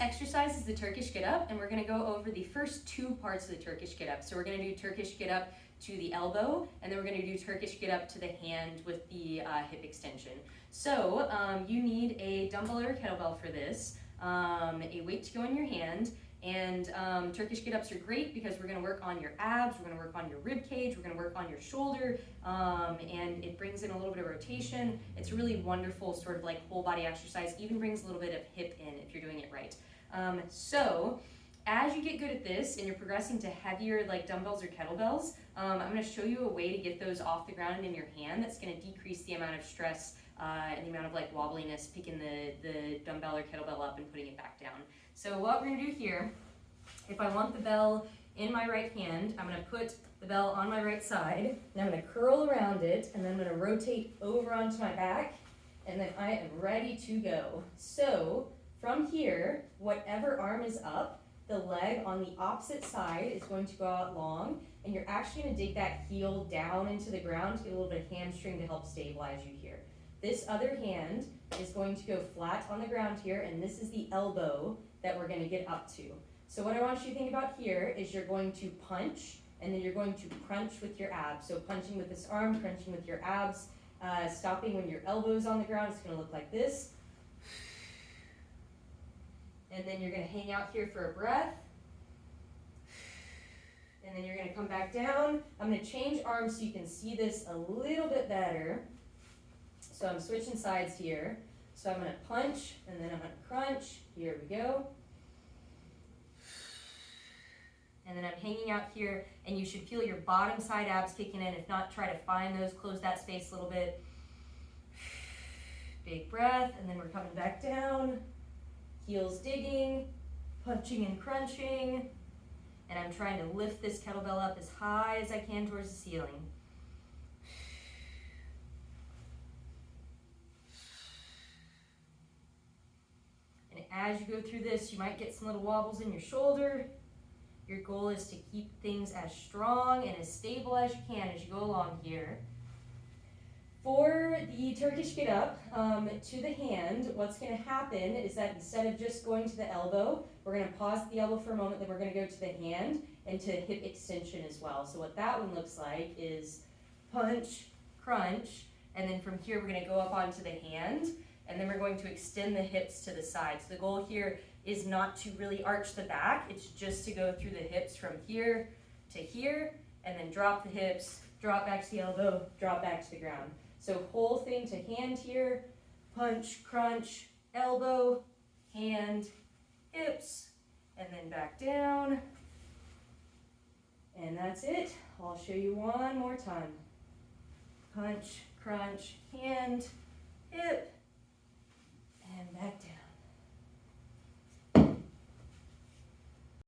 exercise is the Turkish get up, and we're gonna go over the first two parts of the Turkish get up. So we're gonna do Turkish get up to the elbow, and then we're gonna do Turkish get up to the hand with the hip extension. So you need a dumbbell or a kettlebell for this, a weight to go in your hand, and Turkish get ups are great because we're gonna work on your abs, we're gonna work on your rib cage, we're gonna work on your shoulder, and it brings in a little bit of rotation. It's a really wonderful sort of like whole body exercise, even brings a little bit of hip in if you're doing it right. So as you get good at this and you're progressing to heavier like dumbbells or kettlebells, I'm gonna show you a way to get those off the ground and in your hand that's gonna decrease the amount of stress and the amount of like wobbliness picking the dumbbell or kettlebell up and putting it back down. So what we're gonna do here, if I want the bell in my right hand, I'm gonna put the bell on my right side, and I'm gonna curl around it, and then I'm gonna rotate over onto my back, and then I am ready to go. So from here, whatever arm is up, the leg on the opposite side is going to go out long, and you're actually gonna dig that heel down into the ground to get a little bit of hamstring to help stabilize you here. This other hand is going to go flat on the ground here, and this is the elbow that we're gonna get up to. So what I want you to think about here is you're going to punch, and then you're going to crunch with your abs. So punching with this arm, crunching with your abs, stopping when your elbow's on the ground. It's gonna look like this. And then you're gonna hang out here for a breath. And then you're gonna come back down. I'm gonna change arms so you can see this a little bit better. So I'm switching sides here. So I'm gonna punch, and then I'm gonna crunch. Here we go. And then I'm hanging out here, and you should feel your bottom side abs kicking in. If not, try to find those, close that space a little bit. Big breath, and then we're coming back down. Heels digging, punching and crunching. And I'm trying to lift this kettlebell up as high as I can towards the ceiling. And as you go through this, you might get some little wobbles in your shoulder. Your goal is to keep things as strong and as stable as you can as you go along here. For the Turkish get up to the hand, what's going to happen is that instead of just going to the elbow, we're going to pause the elbow for a moment, then we're going to go to the hand and to hip extension as well. So what that one looks like is punch, crunch, and then from here we're going to go up onto the hand, and then we're going to extend the hips to the side. So the goal here is not to really arch the back, it's just to go through the hips from here to here, and then drop the hips, drop back to the elbow, drop back to the ground. So whole thing to hand here, punch, crunch, elbow, hand, hips, and then back down. And that's it. I'll show you one more time. Punch, crunch, hand, hip,